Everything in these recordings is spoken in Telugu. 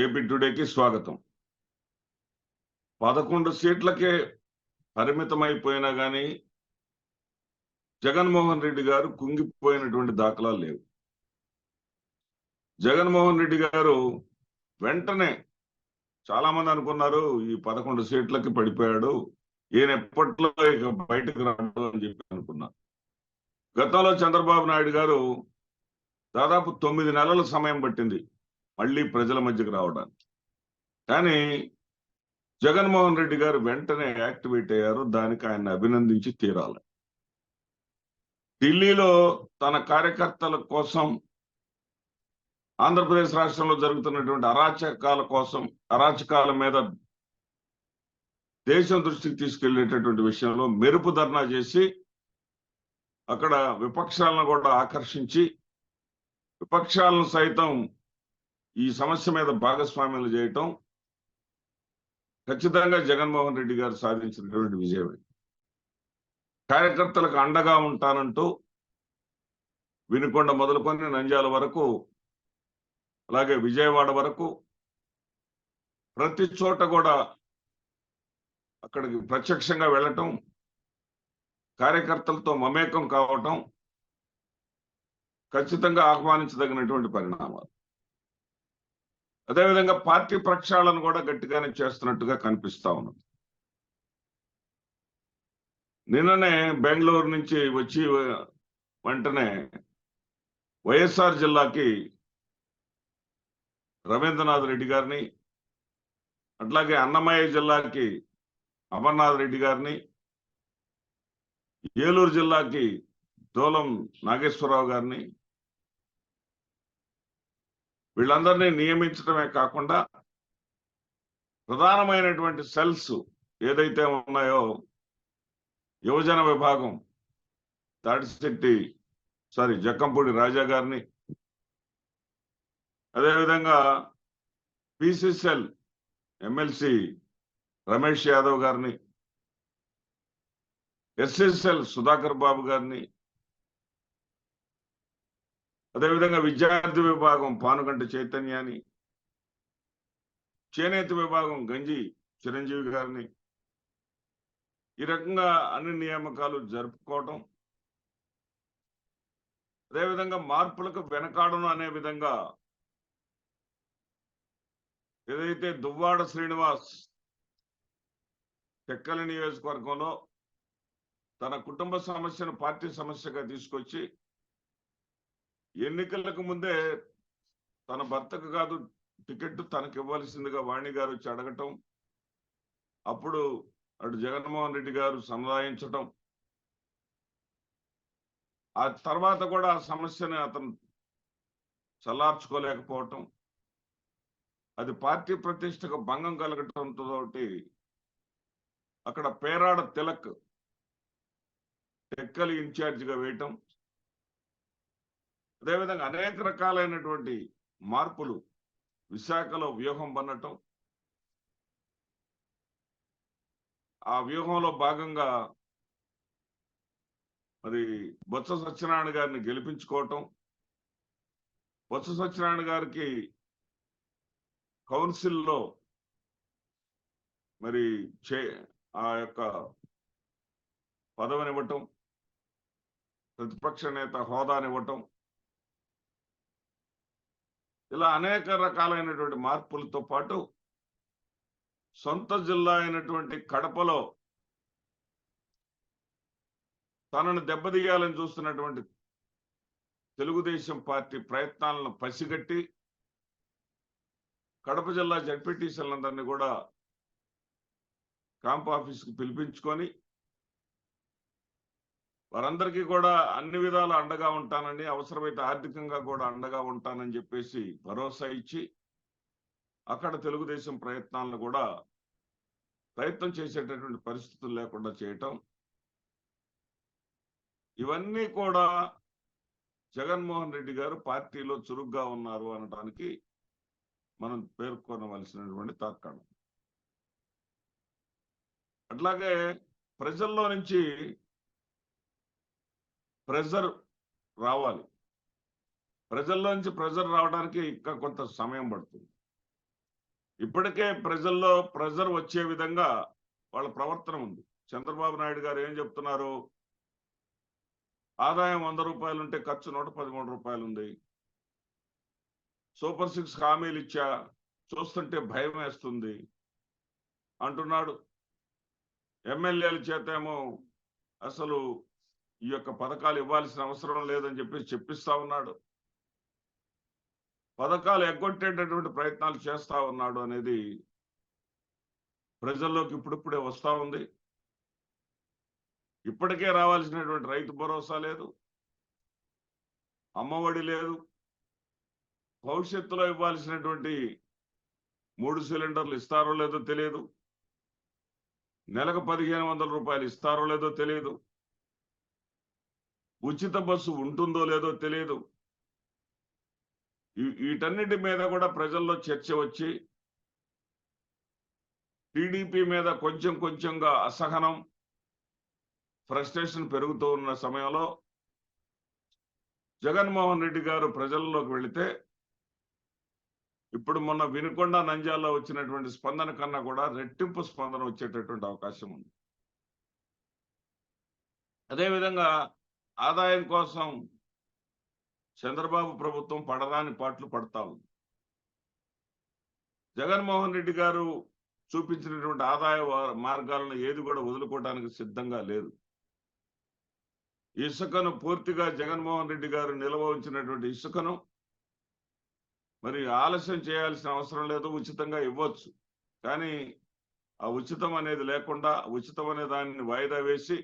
ఏపీ టుడేకి స్వాగతం. 11 సీట్లకే పరిమితమైపోయినా గానీ జగన్మోహన్ రెడ్డి గారు కుంగిపోయినటువంటి దాఖలాలు లేవు. జగన్మోహన్ రెడ్డి గారు వెంటనే చాలా మంది అనుకున్నారు ఈ 11 సీట్లకి పడిపోయాడు, ఈయన ఎప్పట్లో ఇక బయటకు రాడు అని చెప్పి అనుకున్నారు. గతంలో చంద్రబాబు నాయుడు గారు దాదాపు 9 నెలల సమయం పట్టింది మళ్ళీ ప్రజల మధ్యకు రావడానికి. కానీ జగన్మోహన్ రెడ్డి గారు వెంటనే యాక్టివేట్ అయ్యారు. దానికి ఆయన అభినందించి తీరాలి. ఢిల్లీలో తన కార్యకర్తల కోసం, ఆంధ్రప్రదేశ్ రాష్ట్రంలో జరుగుతున్నటువంటి అరాచకాల మీద దేశం దృష్టికి తీసుకెళ్లేటటువంటి విషయంలో మెరుపు ధర్నా చేసి అక్కడ విపక్షాలను కూడా ఆకర్షించి విపక్షాలను సైతం ఈ సమస్య మీద భాగస్వామ్యాలు చేయటం ఖచ్చితంగా జగన్మోహన్ రెడ్డి గారు సాధించినటువంటి విజయమే. కార్యకర్తలకు అండగా ఉంటానంటూ వినుకొండ మొదలుకొని నంద్యాల వరకు, అలాగే విజయవాడ వరకు ప్రతి చోట కూడా అక్కడికి ప్రత్యక్షంగా వెళ్ళటం, కార్యకర్తలతో మమేకం కావటం ఖచ్చితంగా ఆహ్వానించదగినటువంటి పరిణామాలు. అదేవిధంగా పార్టీ ప్రక్షాళన కూడా గట్టిగానే చేస్తున్నట్టుగా కనిపిస్తా ఉన్నది. నిన్ననే బెంగళూరు నుంచి వచ్చి వెంటనే వైఎస్ఆర్ జిల్లాకి రవీంద్రనాథ్ రెడ్డి గారిని, అట్లాగే అన్నమయ్య జిల్లాకి అమర్నాథ్ రెడ్డి గారిని, ఏలూరు జిల్లాకి దోలం నాగేశ్వరరావు గారిని, వీళ్ళందరినీ నియమించడమే కాకుండా ప్రధానమైనటువంటి సెల్స్ ఏదైతే ఉన్నాయో యువజన విభాగం జక్కంపూడి రాజా గారిని, అదేవిధంగా పిసిసిఎల్ ఎమ్మెల్సీ రమేష్ యాదవ్ గారిని, ఎస్ఎస్ఎల్ సుధాకర్ బాబు గారిని, అదేవిధంగా విద్యార్థి విభాగం పానుగంట చైతన్యాన్ని, చేనేత విభాగం గంజి చిరంజీవి గారిని, ఈ రకంగా అన్ని నియామకాలు జరుపుకోవటం, అదేవిధంగా మార్పులకు వెనకాడను అనే విధంగా ఏదైతే దువ్వాడ శ్రీనివాస్ టెక్కలి నియోజకవర్గంలో తన కుటుంబ సమస్యను పార్టీ సమస్యగా తీసుకొచ్చి ఎన్నికలకు ముందే తన భర్తకు కాదు టికెట్ తనకు ఇవ్వాల్సిందిగా వాణి గారు వచ్చి అడగటం, అప్పుడు అటు జగన్మోహన్ రెడ్డి గారు సముదాయించటం, ఆ తర్వాత కూడా ఆ సమస్యని అతను చల్లార్చుకోలేకపోవటం, అది పార్టీ ప్రతిష్టకు భంగం కలగటంతో అక్కడ పేరాడ తిలక్ టెక్కలి ఇన్ఛార్జిగా వేయటం, అదేవిధంగా అనేక రకాలైనటువంటి మార్పులు విశాఖలో వ్యూహం పన్నటం, ఆ వ్యూహంలో భాగంగా మరి బొత్స సత్యనారాయణ గారిని గెలిపించుకోవటం, బొత్స సత్యనారాయణ గారికి కౌన్సిల్లో మరి ఆ యొక్క పదవినివ్వటం, ప్రతిపక్ష నేత హోదానివ్వటం, ఇలా అనేక రకాలైనటువంటి మార్పులతో పాటు సొంత జిల్లా అయినటువంటి కడపలో తనను దెబ్బతీయాలని చూస్తున్నటువంటి తెలుగుదేశం పార్టీ ప్రయత్నాలను పసిగట్టి కడప జిల్లా జడ్పీటీసీలందరినీ కూడా క్యాంప్ ఆఫీస్కి పిలిపించుకొని వారందరికీ కూడా అన్ని విధాల అండగా ఉంటానని, అవసరమైతే ఆర్థికంగా కూడా అండగా ఉంటానని చెప్పేసి భరోసా ఇచ్చి అక్కడ తెలుగుదేశం ప్రయత్నాలను కూడా ప్రయత్నం చేసేటటువంటి పరిస్థితులు లేకుండా చేయటం, ఇవన్నీ కూడా జగన్మోహన్ రెడ్డి గారు పార్టీలో చురుగ్గా ఉన్నారు అనడానికి మనం పేర్కొనవలసినటువంటి తార్కాణం. అట్లాగే ప్రజల్లో నుంచి ప్రెజర్ రావాలి. ప్రజల్లో నుంచి ప్రెజర్ రావడానికి ఇంకా కొంత సమయం పడుతుంది. ఇప్పటికే ప్రజల్లో ప్రెజర్ వచ్చే విధంగా వాళ్ళ ప్రవర్తన ఉంది. చంద్రబాబు నాయుడు గారు ఏం చెప్తున్నారు? ఆదాయం 100 రూపాయలుంటే ఖర్చు 113 రూపాయలుంది. సూపర్ 6 హామీలు ఇచ్చా, చూస్తుంటే భయమేస్తుంది అంటున్నాడు. ఎమ్మెల్యేల చేతేమో అసలు ఈ యొక్క పథకాలు ఇవ్వాల్సిన అవసరం లేదని చెప్పిస్తా ఉన్నాడు. పథకాలు ఎగ్గొట్టేటటువంటి ప్రయత్నాలు చేస్తా ఉన్నాడు అనేది ప్రజల్లోకి ఇప్పుడిప్పుడే వస్తా ఉంది. ఇప్పటికే రావాల్సినటువంటి రైతు భరోసా లేదు, అమ్మఒడి లేదు, భవిష్యత్తులో ఇవ్వాల్సినటువంటి 3 సిలిండర్లు ఇస్తారో లేదో తెలియదు, నెలకు 1500 రూపాయలు ఇస్తారో లేదో తెలియదు, ఉచిత బస్సు ఉంటుందో లేదో తెలియదు. వీటన్నిటి మీద కూడా ప్రజల్లో చర్చ వచ్చి టీడీపీ మీద కొంచెం కొంచెంగా అసహనం, ఫ్రస్ట్రేషన్ పెరుగుతూ ఉన్న సమయంలో జగన్మోహన్ రెడ్డి గారు ప్రజల్లోకి వెళితే ఇప్పుడు మొన్న వినుకొండ, నంద్యాలలో వచ్చినటువంటి స్పందన కన్నా కూడా రెట్టింపు స్పందన వచ్చేటటువంటి అవకాశం ఉంది. అదేవిధంగా ఆదాయం కోసం చంద్రబాబు ప్రభుత్వం పడరాని పాటలు పడతా ఉంది. జగన్మోహన్ రెడ్డి గారు చూపించినటువంటి ఆదాయ మార్గాలను ఏది కూడా వదులుకోవడానికి సిద్ధంగా లేదు. ఇసుకను పూర్తిగా జగన్మోహన్ రెడ్డి గారు నిల్వ ఉంచినటువంటి ఇసుకను మరి ఆలస్యం చేయాల్సిన అవసరం లేదు, ఉచితంగా ఇవ్వచ్చు. కానీ ఆ ఉచితం అనేది లేకుండా ఉచితం అనే దాన్ని వాయిదా వేసి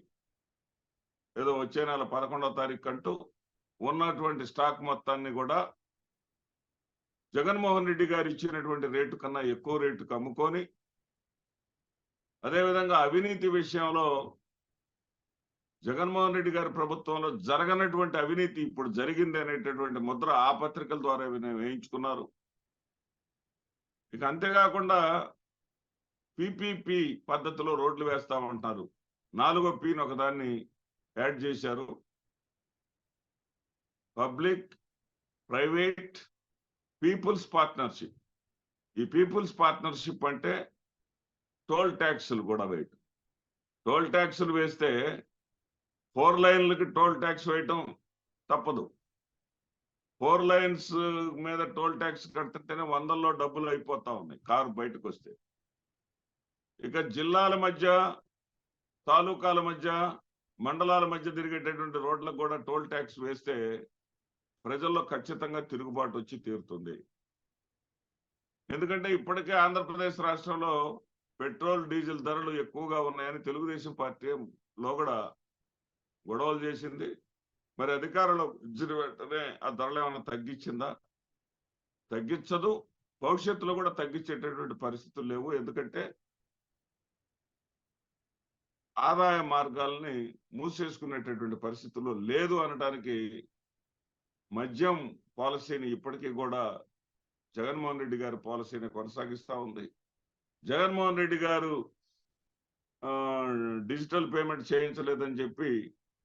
ఏదో వచ్చే నెల 11వ తారీఖు అంటూ ఉన్నటువంటి స్టాక్ మొత్తాన్ని కూడా జగన్మోహన్ రెడ్డి గారు ఇచ్చినటువంటి రేటు కన్నా ఎక్కువ రేటుకు అమ్ముకొని, అదేవిధంగా అవినీతి విషయంలో జగన్మోహన్ రెడ్డి గారి ప్రభుత్వంలో జరగనటువంటి అవినీతి ఇప్పుడు జరిగింది అనేటటువంటి ముద్ర ఆ పత్రికల ద్వారా వేయించుకున్నారు. ఇక అంతేకాకుండా పిపిపి పద్ధతిలో రోడ్లు వేస్తామంటున్నారు. 4వ పిని ఒకదాన్ని యాడ్ చేశారు. Public private people's partnership. ఈ పీపుల్స్ పార్ట్నర్షిప్ అంటే టోల్ ట్యాక్సులు కూడా వేయటం. టోల్ ట్యాక్సులు వేస్తే 4 లైన్లకి టోల్ ట్యాక్స్ వేయటం తప్పదు. 4 లైన్స్ మీద టోల్ ట్యాక్స్ కడుతుంటేనే 100లో డబ్బులు అయిపోతా ఉన్నాయి కారు బయటకు వస్తే. ఇక జిల్లాల మధ్య, తాలూకాల మధ్య, మండలాల మధ్య తిరిగేటటువంటి రోడ్లకు కూడా టోల్ ట్యాక్స్ వేస్తే ప్రజల్లో ఖచ్చితంగా తిరుగుబాటు వచ్చి తీరుతుంది. ఎందుకంటే ఇప్పటికే ఆంధ్రప్రదేశ్ రాష్ట్రంలో పెట్రోల్, డీజిల్ ధరలు ఎక్కువగా ఉన్నాయని తెలుగుదేశం పార్టీలో కూడా గొడవలు చేసింది. మరి అధికారంలో ఇచ్చిన వెంటనే ఆ ధరలు ఏమైనా తగ్గించిందా? తగ్గించదు. భవిష్యత్తులో కూడా తగ్గించేటటువంటి పరిస్థితులు లేవు. ఎందుకంటే ఆదాయ మార్గాల్ని మూసేసుకునేటటువంటి పరిస్థితుల్లో లేదు అనడానికి మద్యం పాలసీని ఇప్పటికీ కూడా జగన్మోహన్ రెడ్డి గారి పాలసీని కొనసాగిస్తా ఉంది. జగన్మోహన్ రెడ్డి గారు డిజిటల్ పేమెంట్ చేయించలేదని చెప్పి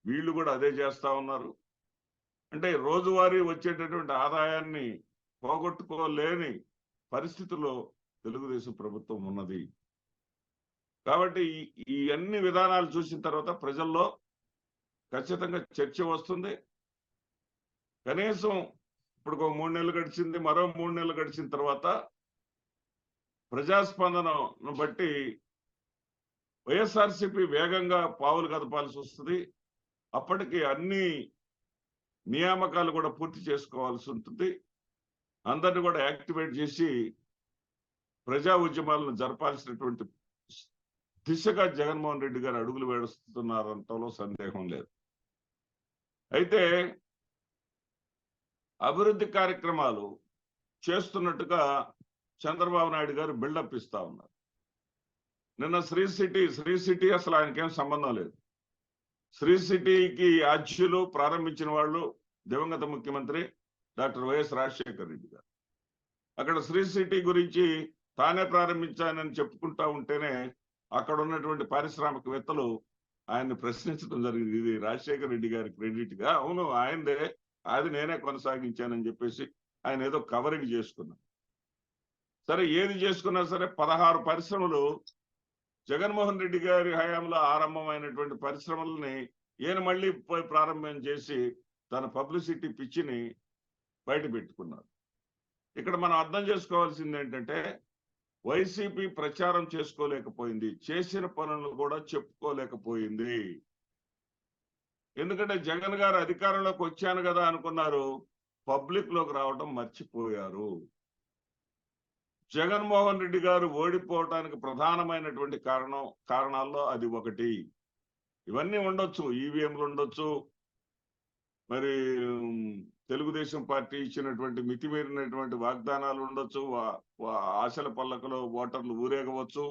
వీళ్ళు కూడా అదే చేస్తా ఉన్నారు. అంటే రోజువారీ వచ్చేటటువంటి ఆదాయాన్ని పోగొట్టుకోలేని పరిస్థితుల్లో తెలుగుదేశం ప్రభుత్వం ఉన్నది. కాబట్టి ఈ అన్ని విధానాలు చూసిన తర్వాత ప్రజల్లో ఖచ్చితంగా చర్చ వస్తుంది. కనీసం ఇప్పుడు 3 నెలలు గడిచింది, మరో 3 నెలలు గడిచిన తర్వాత ప్రజాస్పందనను బట్టి వైఎస్ఆర్సీపీ వేగంగా పావులు కదపాల్సి వస్తుంది. అప్పటికి అన్ని నియామకాలు కూడా పూర్తి చేసుకోవాల్సి ఉంటుంది. అందరిని కూడా యాక్టివేట్ చేసి ప్రజా ఉద్యమాలను జరపాల్సినటువంటి దిశగా జగన్మోహన్ రెడ్డి గారు అడుగులు వేస్తున్నారంటలో సందేహం లేదు. అయితే అభివృద్ధి కార్యక్రమాలు చేస్తున్నట్టుగా చంద్రబాబు నాయుడు గారు బిల్డప్ ఇస్తా ఉన్నారు. నిన్న శ్రీ సిటీ అసలు ఆయనకేం సంబంధం లేదు. శ్రీ సిటీకి ఆధ్యులు ప్రారంభించిన వాళ్ళు దివంగత ముఖ్యమంత్రి డాక్టర్ వైఎస్ రాజశేఖర రెడ్డి గారు. అక్కడ శ్రీ సిటీ గురించి తానే ప్రారంభించానని చెప్పుకుంటా ఉంటేనే అక్కడ ఉన్నటువంటి పారిశ్రామికవేత్తలు ఆయన్ని ప్రశ్నించడం జరిగింది. ఇది రాజశేఖర రెడ్డి గారి క్రెడిట్ గా? అవును ఆయనదే, అది నేనే కొనసాగించానని చెప్పేసి ఆయన ఏదో కవరింగ్ చేసుకున్నాను. సరే ఏది చేసుకున్నా సరే 16 పరిశ్రమలు జగన్మోహన్ రెడ్డి గారి హయాంలో ఆరంభమైనటువంటి పరిశ్రమలని ఈయన మళ్ళీ ప్రారంభం చేసి తన పబ్లిసిటీ పిచ్చిని బయట పెట్టుకున్నారు. ఇక్కడ మనం అర్థం చేసుకోవాల్సింది ఏంటంటే వైసీపీ ప్రచారం చేసుకోలేకపోయింది, చేసిన పనులు కూడా చెప్పుకోలేకపోయింది. ఎందుకంటే జగన్ గారు అధికారంలోకి వచ్చాను కదా అనుకున్నారు, పబ్లిక్ లోకి రావడం మర్చిపోయారు. జగన్మోహన్ రెడ్డి గారు ఓడిపోవటానికి ప్రధానమైనటువంటి కారణాల్లో అది ఒకటి. ఇవన్నీ ఉండొచ్చు, ఈవీఎంలు ఉండొచ్చు, మరి తెలుగుదేశం పార్టీ ఇచ్చినటువంటి మితిమీరినటువంటి వాగ్దానాలు ఉండొచ్చు, ఆశల పల్లకలో ఓటర్లు ఊరేగవచ్చు.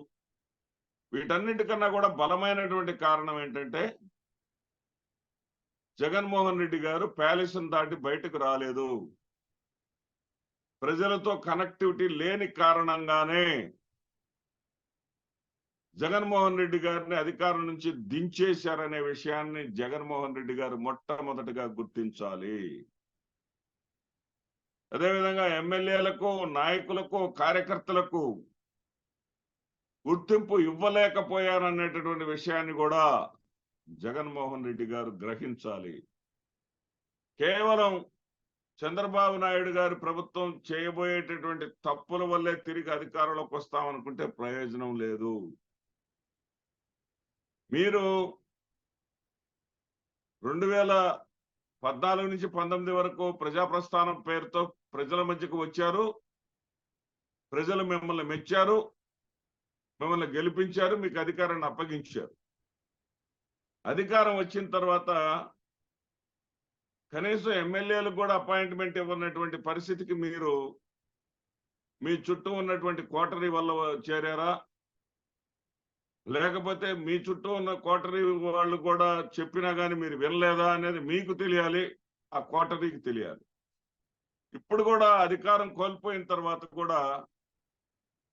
వీటన్నిటికన్నా కూడా బలమైనటువంటి కారణం ఏంటంటే జగన్మోహన్ రెడ్డి గారు ప్యాలెస్ను దాటి బయటకు రాలేదు. ప్రజలతో కనెక్టివిటీ లేని కారణంగానే జగన్మోహన్ రెడ్డి గారిని అధికారం నుంచి దించేశారనే విషయాన్ని జగన్మోహన్ రెడ్డి గారు మొట్టమొదటిగా గుర్తించాలి. అదేవిధంగా ఎమ్మెల్యేలకు, నాయకులకు, కార్యకర్తలకు గుర్తింపు ఇవ్వలేకపోయారనేటటువంటి విషయాన్ని కూడా జగన్మోహన్ రెడ్డి గారు గ్రహించాలి. కేవలం చంద్రబాబు నాయుడు గారి ప్రభుత్వం చేయబోయేటటువంటి తప్పుల వల్లే తిరిగి అధికారంలోకి వస్తామనుకుంటే ప్రయోజనం లేదు. మీరు 2014 నుంచి 19 వరకు ప్రజాప్రస్థానం పేరుతో ప్రజల మధ్యకు వచ్చారు. ప్రజలు మిమ్మల్ని మెచ్చారు, మిమ్మల్ని గెలిపించారు, మీకు అధికారాన్ని అప్పగించారు. అధికారం వచ్చిన తర్వాత కనీసం ఎమ్మెల్యేలకు కూడా అపాయింట్మెంట్ ఇవ్వనటువంటి పరిస్థితికి మీరు మీ చుట్టూ ఉన్నటువంటి కోటరీ వల్ల చేరారా, లేకపోతే మీ చుట్టూ ఉన్న కోటరీ వాళ్ళు కూడా చెప్పినా కానీ మీరు వినలేదా అనేది మీకు తెలియాలి, ఆ కోటరీకి తెలియాలి. ఇప్పుడు కూడా అధికారం కోల్పోయిన తర్వాత కూడా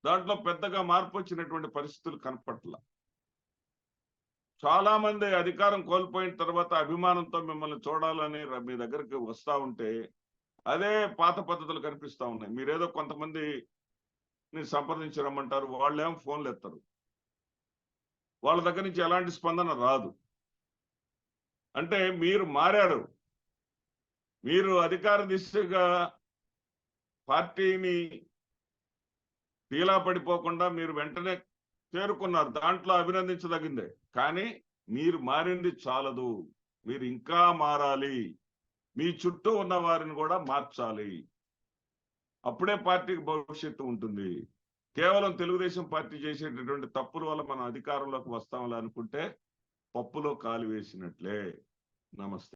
దాంట్లో పెద్దగా మార్పు వచ్చినటువంటి పరిస్థితులు కనపట్ల. చాలా మంది అధికారం కోల్పోయిన తర్వాత అభిమానంతో మిమ్మల్ని చూడాలని మీ దగ్గరికి వస్తా ఉంటే అదే పాత పద్ధతులు కనిపిస్తా ఉన్నాయి. మీరేదో కొంతమందిని సంప్రదించి రమ్మంటారు, వాళ్ళేమో ఫోన్లు ఎత్తారు, వాళ్ళ దగ్గర నుంచి ఎలాంటి స్పందన రాదు. అంటే మీరు మారారు, మీరు అధికార దిశగా పార్టీని తీలా పడిపోకుండా మీరు వెంటనే చేరుకున్నారు, దాంట్లో అభినందించదగిందే. కానీ మీరు మారింది చాలదు, మీరు ఇంకా మారాలి, మీ చుట్టూ ఉన్న వారిని కూడా మార్చాలి. అప్పుడే పార్టీకి భవిష్యత్తు ఉంటుంది. కేవలం తెలుగుదేశం పార్టీ చేసేటటువంటి తప్పుల వల్ల మనం అధికారంలోకి వస్తామని అనుకుంటే పప్పులో కాలు వేసినట్లే. నమస్తే.